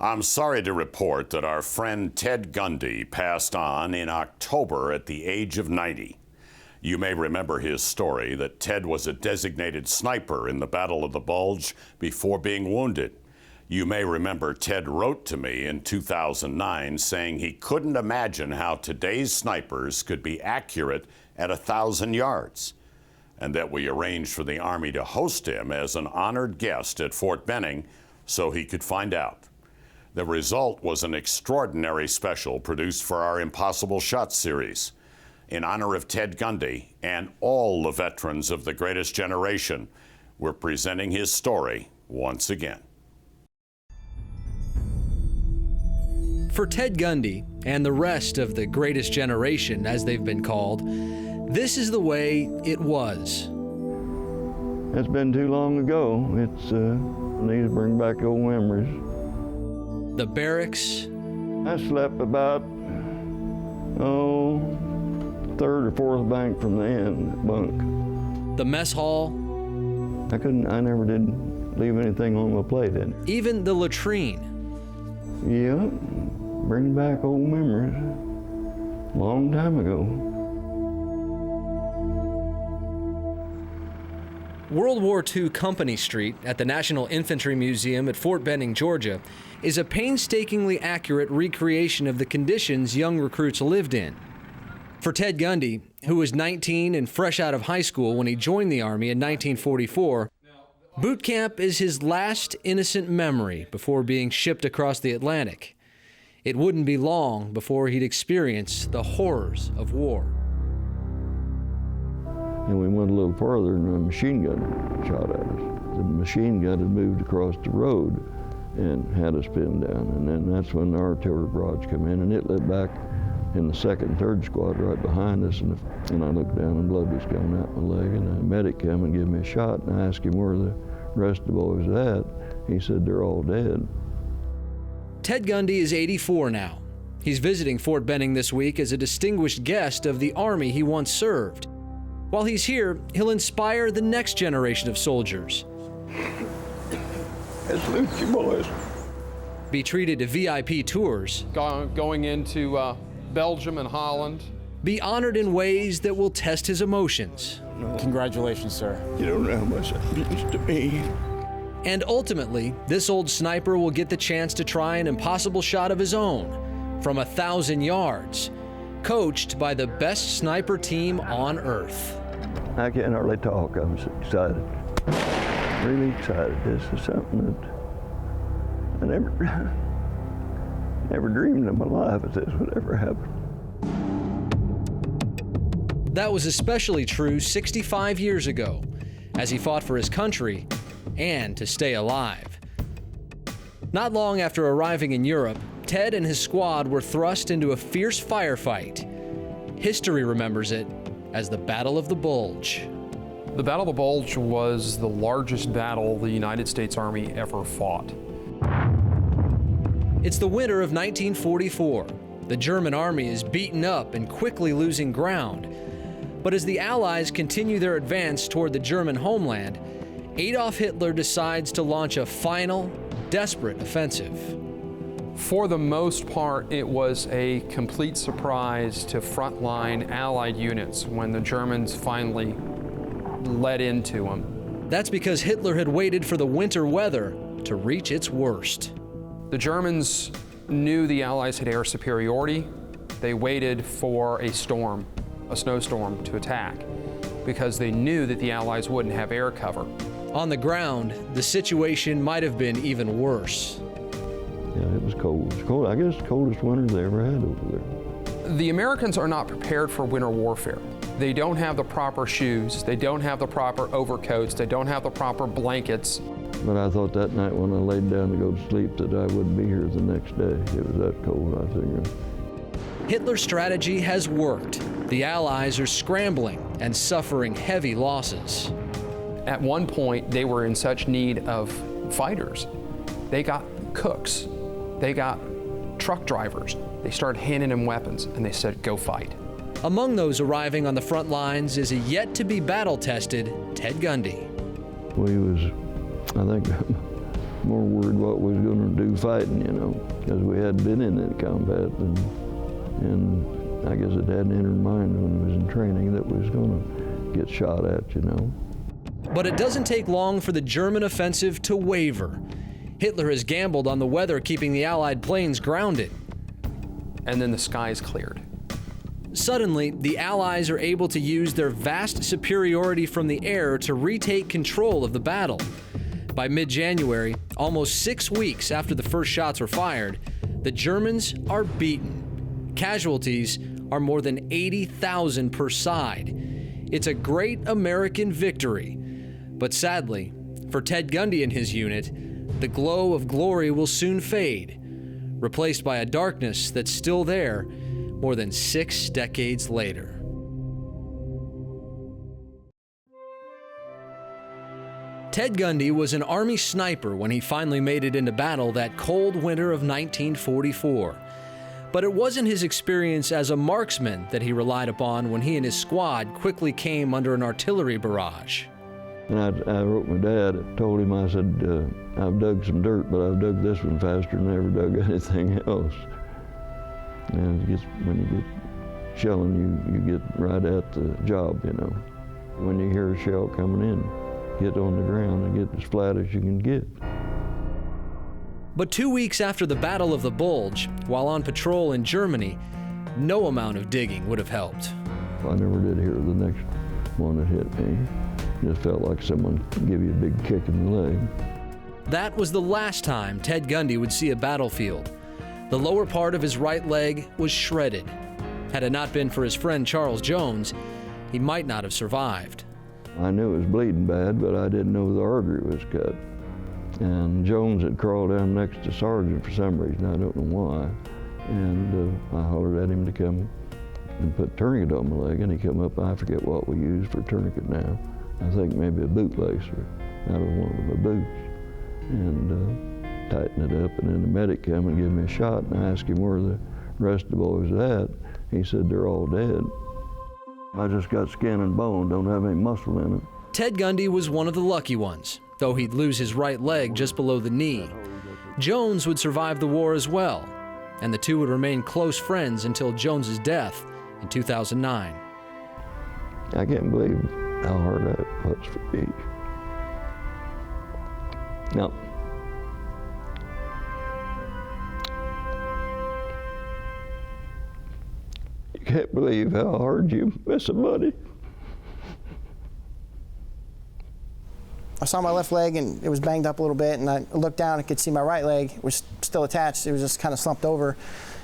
I'm sorry to report that our friend Ted Gundy passed on in October at the age of 90. You may remember his story that Ted was a designated sniper in the Battle of the Bulge before being wounded. You may remember Ted wrote to me in 2009 saying he couldn't imagine how today's snipers could be accurate at 1,000 yards, and that we arranged for the Army to host him as an honored guest at Fort Benning so he could find out. The result was an extraordinary special produced for our Impossible Shots series. In honor of Ted Gundy and all the veterans of the greatest generation, we're presenting his story once again. For Ted Gundy and the rest of the greatest generation, as they've been called, this is the way it was. It's been too long ago. I need to bring back old memories. The barracks. I slept about, third or fourth bank from the end bunk. The mess hall. I never did leave anything on my plate in it. Even the latrine. Yeah, bring back old memories. Long time ago. World War II Company Street at the National Infantry Museum at Fort Benning, Georgia, is a painstakingly accurate recreation of the conditions young recruits lived in. For Ted Gundy, who was 19 and fresh out of high school when he joined the Army in 1944, boot camp is his last innocent memory before being shipped across the Atlantic. It wouldn't be long before he'd experience the horrors of war. And we went a little farther and a machine gun shot at us. The machine gun had moved across the road and had us pinned down. And then that's when the artillery barrage come in, and it lit back in the second and third squad right behind us. And I looked down and blood was coming out my leg, and a medic came and gave me a shot, and I asked him where the rest of the boys were at. He said they're all dead. Ted Gundy is 84 now. He's visiting Fort Benning this week as a distinguished guest of the Army he once served. While he's here, he'll inspire the next generation of soldiers. I salute you, boys. Be treated to VIP tours. Going into Belgium and Holland. Be honored in ways that will test his emotions. Congratulations, sir. You don't know how much that means to me. And ultimately, this old sniper will get the chance to try an impossible shot of his own from 1,000 yards, coached by the best sniper team on earth. I can't hardly talk. I'm so excited. Really excited. This is something that I never dreamed in my life that this would ever happen. That was especially true 65 years ago, as he fought for his country and to stay alive. Not long after arriving in Europe, Ted and his squad were thrust into a fierce firefight. History remembers it as the Battle of the Bulge. The Battle of the Bulge was the largest battle the United States Army ever fought. It's the winter of 1944. The German army is beaten up and quickly losing ground. But as the Allies continue their advance toward the German homeland, Adolf Hitler decides to launch a final, desperate offensive. For the most part, it was a complete surprise to frontline Allied units when the Germans finally led into them. That's because Hitler had waited for the winter weather to reach its worst. The Germans knew the Allies had air superiority. They waited for a storm, a snowstorm, to attack because they knew that the Allies wouldn't have air cover. On the ground, the situation might have been even worse. Yeah, it was cold. It was cold. I guess the coldest winter they ever had over there. The Americans are not prepared for winter warfare. They don't have the proper shoes. They don't have the proper overcoats. They don't have the proper blankets. But I thought that night when I laid down to go to sleep that I wouldn't be here the next day. It was that cold, I figured. Hitler's strategy has worked. The Allies are scrambling and suffering heavy losses. At one point, they were in such need of fighters. They got cooks. They got truck drivers. They started handing them weapons, and they said, go fight. Among those arriving on the front lines is a yet-to-be battle-tested Ted Gundy. Well, he was, I think, more worried what we was going to do fighting, you know, because we hadn't been in that combat, and I guess it hadn't entered mind when we was in training that we was going to get shot at, you know. But it doesn't take long for the German offensive to waver. Hitler has gambled on the weather keeping the Allied planes grounded. And then the skies cleared. Suddenly, the Allies are able to use their vast superiority from the air to retake control of the battle. By mid-January, almost 6 weeks after the first shots were fired, the Germans are beaten. Casualties are more than 80,000 per side. It's a great American victory. But sadly, for Ted Gundy and his unit, the glow of glory will soon fade, replaced by a darkness that's still there more than 6 decades later. Ted Gundy was an Army sniper when he finally made it into battle that cold winter of 1944. But it wasn't his experience as a marksman that he relied upon when he and his squad quickly came under an artillery barrage. And I wrote my dad, told him, I said, I've dug some dirt, but I've dug this one faster than I ever dug anything else. And it gets, when you get shelling, you get right at the job, you know. When you hear a shell coming in, get on the ground and get as flat as you can get. But 2 weeks after the Battle of the Bulge, while on patrol in Germany, no amount of digging would have helped. I never did hear the next one that hit me. It just felt like someone gave you a big kick in the leg. That was the last time Ted Gundy would see a battlefield. The lower part of his right leg was shredded. Had it not been for his friend Charles Jones, he might not have survived. I knew it was bleeding bad, but I didn't know the artery was cut. And Jones had crawled down next to Sergeant for some reason, I don't know why. And I hollered at him to come and put tourniquet on my leg, and he come up, I forget what we used for tourniquet now. I think maybe a bootlacer out of one of my boots. And tightened it up, and then the medic came and gave me a shot, and I asked him where the rest of the boys were at. He said they're all dead. I just got skin and bone, don't have any muscle in it. Ted Gundy was one of the lucky ones, though he'd lose his right leg just below the knee. Jones would survive the war as well, and the two would remain close friends until Jones's death in 2009. I can't believe how hard that was for me. No. You can't believe how hard you miss somebody. I saw my left leg and it was banged up a little bit, and I looked down and could see my right leg was still attached. It was just kind of slumped over,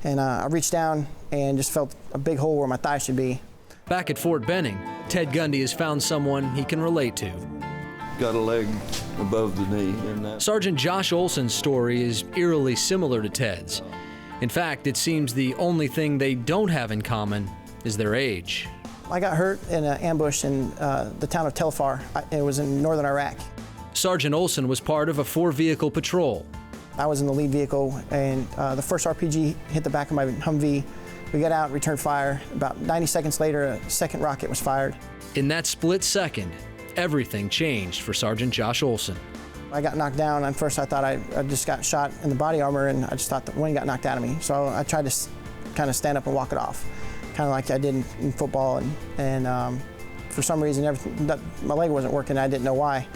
and I reached down and just felt a big hole where my thigh should be. Back at Fort Benning, Ted Gundy has found someone he can relate to. Got a leg above the knee. And that. Sergeant Josh Olson's story is eerily similar to Ted's. In fact, it seems the only thing they don't have in common is their age. I got hurt in an ambush in the town of Tel Afar. It was in northern Iraq. Sergeant Olson was part of a 4-vehicle patrol. I was in the lead vehicle, and the first RPG hit the back of my Humvee. We got out, returned fire. About 90 seconds later, a second rocket was fired. In that split second, everything changed for Sergeant Josh Olson. I got knocked down, and first I thought I just got shot in the body armor, and I just thought the wind got knocked out of me. So I tried to kind of stand up and walk it off, kind of like I did in football. And for some reason, my leg wasn't working. I didn't know why.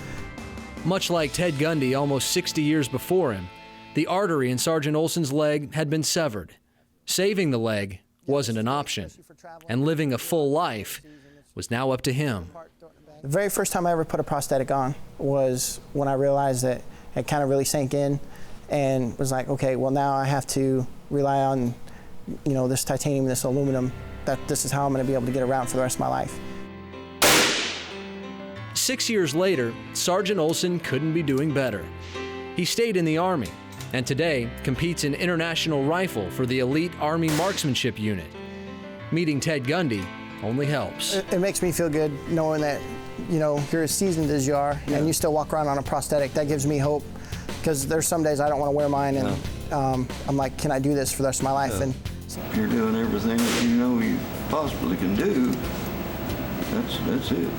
Much like Ted Gundy almost 60 years before him, the artery in Sergeant Olson's leg had been severed. Saving the leg wasn't an option, and living a full life was now up to him. The very first time I ever put a prosthetic on was when I realized that it kind of really sank in, and was like, okay, well now I have to rely on, you know, this titanium, this aluminum, that this is how I'm going to be able to get around for the rest of my life. 6 years later, Sergeant Olson couldn't be doing better. He stayed in the Army, and today competes in international rifle for the elite Army marksmanship unit. Meeting Ted Gundy only helps. It makes me feel good knowing that, you know, you're as seasoned as you are, and you still walk around on a prosthetic. That gives me hope, because there's some days I don't want to wear mine, and I'm like, can I do this for the rest of my life? And you're doing everything that you know you possibly can do. That's it.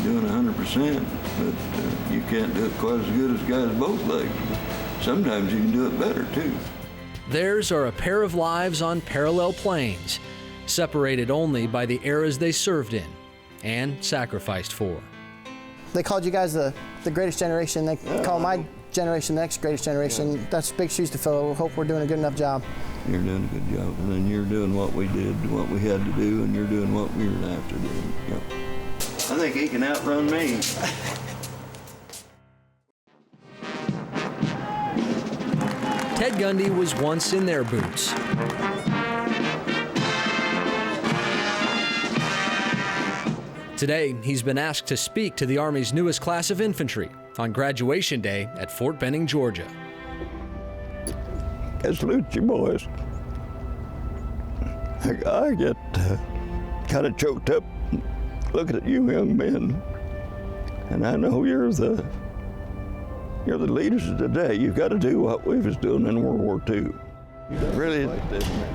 You're doing 100%, but you can't do it quite as good as guys both legs. sometimes you can do it better too. Theirs are a pair of lives on parallel planes, separated only by the eras they served in and sacrificed for. They called you guys the greatest generation. They call my generation the next greatest generation. Yeah. That's big shoes to fill. We hope we're doing a good enough job. You're doing a good job, and then you're doing what we did, what we had to do, and you're doing what we were going to have to do. Yep. I think he can outrun me. Ted Gundy was once in their boots. Today, he's been asked to speak to the Army's newest class of infantry on graduation day at Fort Benning, Georgia. I salute you, boys. I get kind of choked up looking at you young men, and I know you're the leaders of today. You've got to do what we was doing in World War II. Really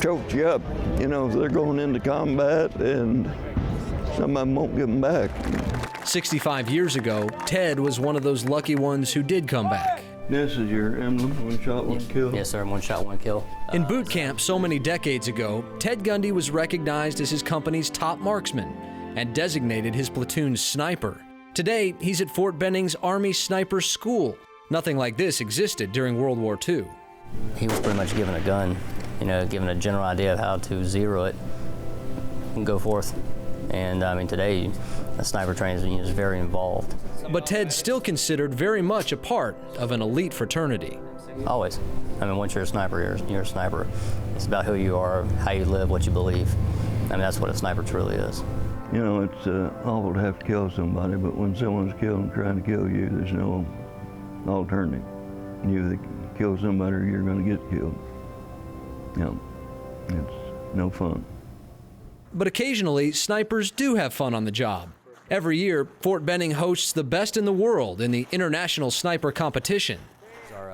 choked you up. You know, they're going into combat, and some of them won't give them back. 65 years ago, Ted was one of those lucky ones who did come back. This is your emblem, one shot, one kill? Yes, sir, one shot, one kill. In boot camp so many decades ago, Ted Gundy was recognized as his company's top marksman and designated his platoon's sniper. Today, he's at Fort Benning's Army Sniper School. Nothing like this existed during World War II. He was pretty much given a gun, you know, given a general idea of how to zero it and go forth. And I mean, today, a sniper training is very involved. But Ted's still considered very much a part of an elite fraternity. Always. I mean, once you're a sniper, you're a sniper. It's about who you are, how you live, what you believe. I mean, that's what a sniper truly is. You know, it's awful to have to kill somebody, but when someone's killed and trying to kill you, there's no alternative. You either kill somebody or you're going to get killed. You know, it's no fun. But occasionally, snipers do have fun on the job. Every year, Fort Benning hosts the best in the world in the International Sniper Competition.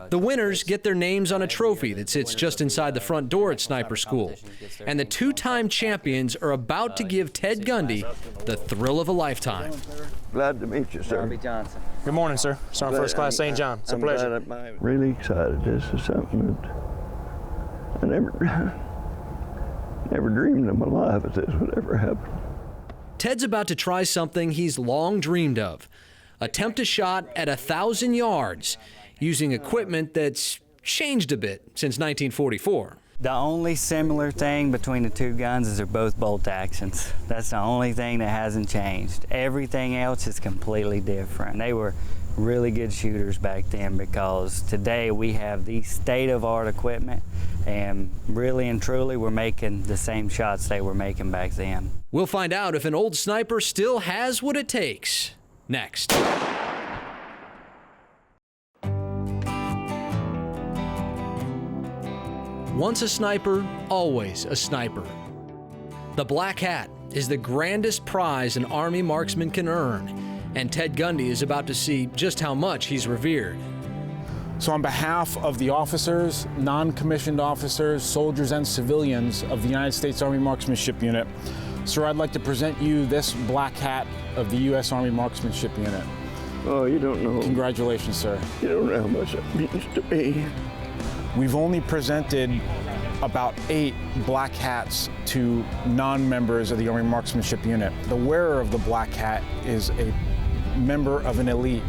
The winners get their names on a trophy that sits just inside the front door at Sniper School. And the two-time champions are about to give Ted Gundy the thrill of a lifetime. Glad to meet you, sir. ROBBY Johnson. Good morning, sir. Sergeant First Class St. John. It's a pleasure. Really excited. This is something that I never dreamed in my life that this would ever happen. Ted's about to try something he's long dreamed of. Attempt a shot at 1,000 yards using equipment that's changed a bit since 1944. The only similar thing between the two guns is they're both bolt actions. That's the only thing that hasn't changed. Everything else is completely different. They were really good shooters back then, because today we have the state-of-art equipment, and really and truly we're making the same shots they were making back then. We'll find out if an old sniper still has what it takes. Next. Once a sniper, always a sniper. The black hat is the grandest prize an Army marksman can earn, and Ted Gundy is about to see just how much he's revered. So on behalf of the officers, non-commissioned officers, soldiers, and civilians of the United States Army Marksmanship Unit, sir, I'd like to present you this black hat of the U.S. Army Marksmanship Unit. Oh, you don't know. Congratulations, sir. You don't know how much it means to me. We've only presented about 8 black hats to non-members of the Army Marksmanship Unit. The wearer of the black hat is a member of an elite.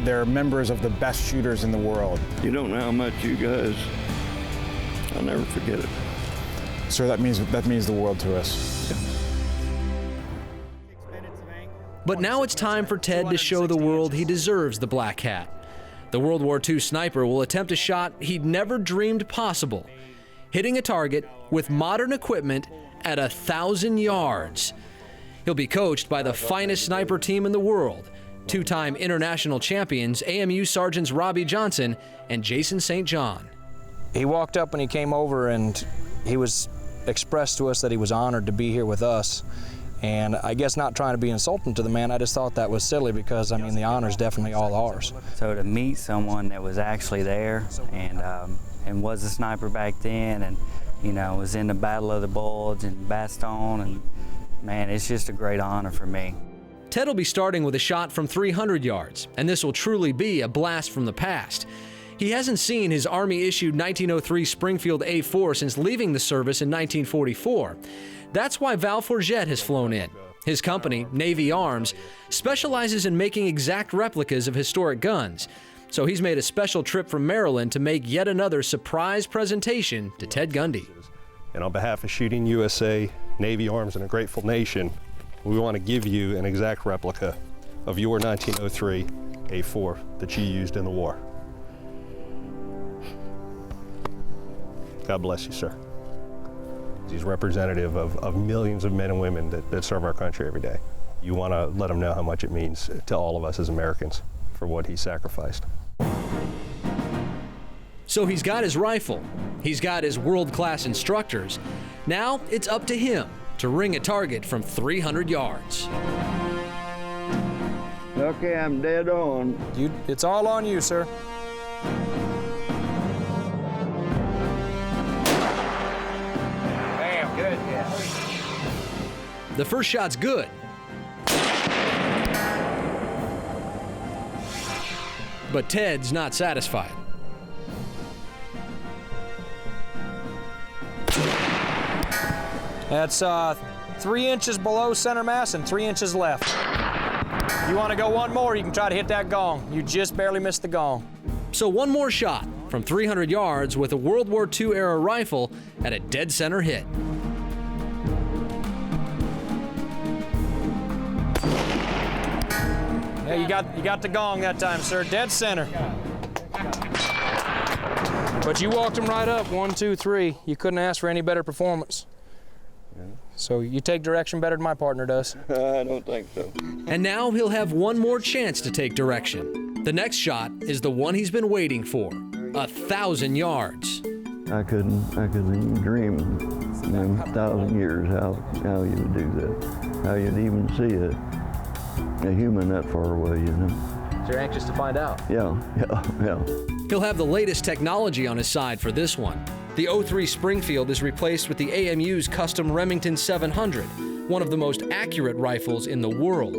They're members of the best shooters in the world. You don't know how much you guys, I'll never forget it. Sir, that means the world to us. But now it's time for Ted to show the world he deserves the black hat. The World War II sniper will attempt a shot he'd never dreamed possible, hitting a target with modern equipment at 1,000 yards. He'll be coached by the finest sniper team in the world, two-time international champions AMU Sergeants Robbie Johnson and Jason St. John. He walked up and he came over and he was expressed to us that he was honored to be here with us. And I guess not trying to be insulting to the man, I just thought that was silly, because I mean the honor's definitely all ours. So to meet someone that was actually there and was a sniper back then, and you know, was in the Battle of the Bulge and Bastogne, and man, it's just a great honor for me. Ted will be starting with a shot from 300 yards, and this will truly be a blast from the past. He hasn't seen his Army-issued 1903 Springfield A4 since leaving the service in 1944. That's why Val Forget has flown in. His company, Navy Arms, specializes in making exact replicas of historic guns. So he's made a special trip from Maryland to make yet another surprise presentation to Ted Gundy. And on behalf of Shooting USA, Navy Arms, and a grateful nation, we want to give you an exact replica of your 1903 A4 that you used in the war. God bless you, sir. He's representative of millions of men and women that serve our country every day. You want to let him know how much it means to all of us as Americans for what he sacrificed. So he's got his rifle, he's got his world-class instructors. Now it's up to him to ring a target from 300 yards. Okay, I'm dead on. It's all on you, sir. Damn, good, yeah. The first shot's good. But Ted's not satisfied. That's 3 inches below center mass and 3 inches left. You want to go one more, you can try to hit that gong. You just barely missed the gong. So one more shot from 300 yards with a World War II era rifle at a dead center hit. Yeah, you got the gong that time, sir. Dead center. But you walked him right up, 1, 2, 3. You couldn't ask for any better performance. So you take direction better than my partner does. I don't think so. And now he'll have one more chance to take direction. The next shot is the one he's been waiting for, 1,000 yards. I couldn't even dream in 1,000 years how you would do that, how you'd even see a human that far away, you know. So you're anxious to find out? Yeah. He'll have the latest technology on his side for this one. The 03 Springfield is replaced with the AMU's custom Remington 700, one of the most accurate rifles in the world.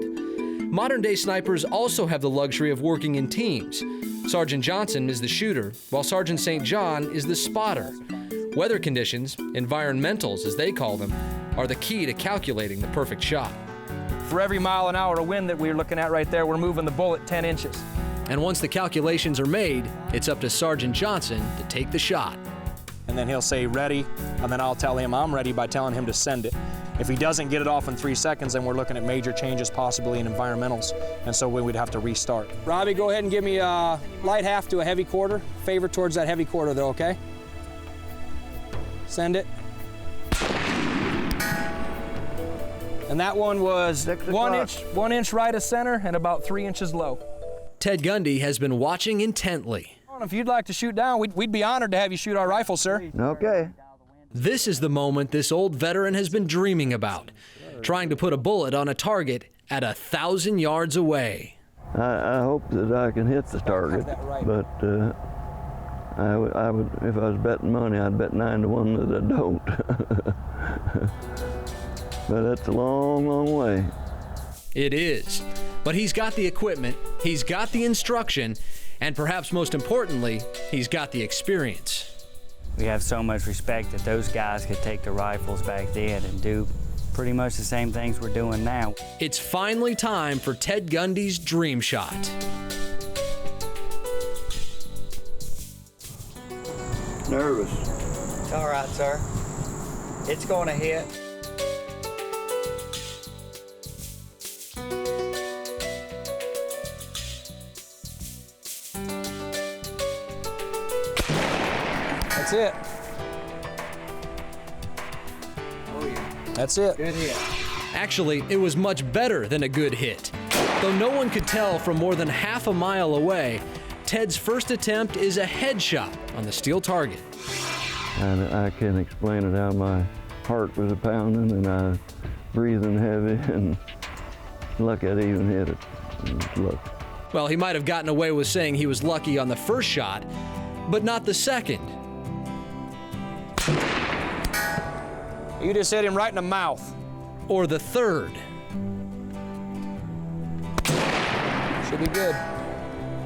Modern-day snipers also have the luxury of working in teams. Sergeant Johnson is the shooter, while Sergeant St. John is the spotter. Weather conditions, environmentals as they call them, are the key to calculating the perfect shot. For every mile an hour of wind that we're looking at right there, we're moving the bullet 10 inches. And once the calculations are made, it's up to Sergeant Johnson to take the shot. And then he'll say ready, and then I'll tell him I'm ready by telling him to send it. If he doesn't get it off in 3 seconds, then we're looking at major changes possibly in environmentals, and so we would have to restart. Robbie, go ahead and give me a light half to a heavy quarter. Favor towards that heavy quarter though, okay? Send it. And that one was 1 inch right of center and about 3 inches low. Ted Gundy has been watching intently. If you'd like to shoot down, we'd be honored to have you shoot our rifle, sir. Okay. This is the moment this old veteran has been dreaming about, trying to put a bullet on a target at 1,000 yards away. I hope that I can hit the target, but I would, if I was betting money, I'd bet 9 to 1 that I don't. But that's a long, long way. It is, but he's got the equipment, he's got the instruction, and perhaps most importantly, he's got the experience. We have so much respect that those guys could take the rifles back then and do pretty much the same things we're doing now. It's finally time for Ted Gundy's dream shot. Nervous. It's all right, sir. It's going to hit. That's it. Oh, yeah. That's it. Good hit. Actually, it was much better than a good hit. Though no one could tell from more than half a mile away, Ted's first attempt is a headshot on the steel target. And I can't explain it, how my heart was pounding and I was breathing heavy, and lucky I even hit it. Lucky. Well, he might have gotten away with saying he was lucky on the first shot, but not the second. You just hit him right in the mouth. Or the third. Should be good.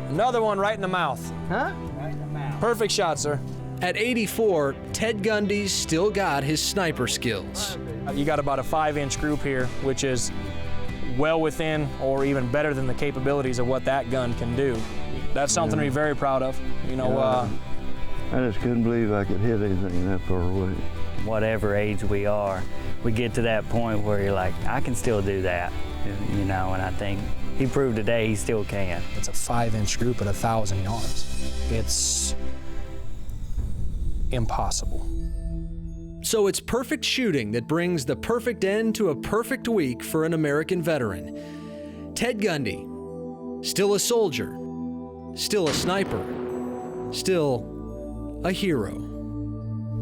Another one right in the mouth. Huh? Right in the Perfect shot, sir. At 84, Ted Gundy's still got his sniper skills. You got about a 5-inch group here, which is well within or even better than the capabilities of what that gun can do. That's something to be very proud of. You know, I just couldn't believe I could hit anything that far away. Whatever age we are, we get to that point where you're like, I can still do that, you know, and I think he proved today he still can. it's a 5-inch group at 1,000 yards. It's impossible. So it's perfect shooting that brings the perfect end to a perfect week for an American veteran. Ted Gundy, still a soldier, still a sniper, still a hero.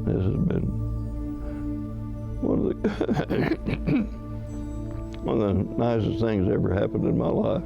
This has been one of the one of the nicest things that ever happened in my life.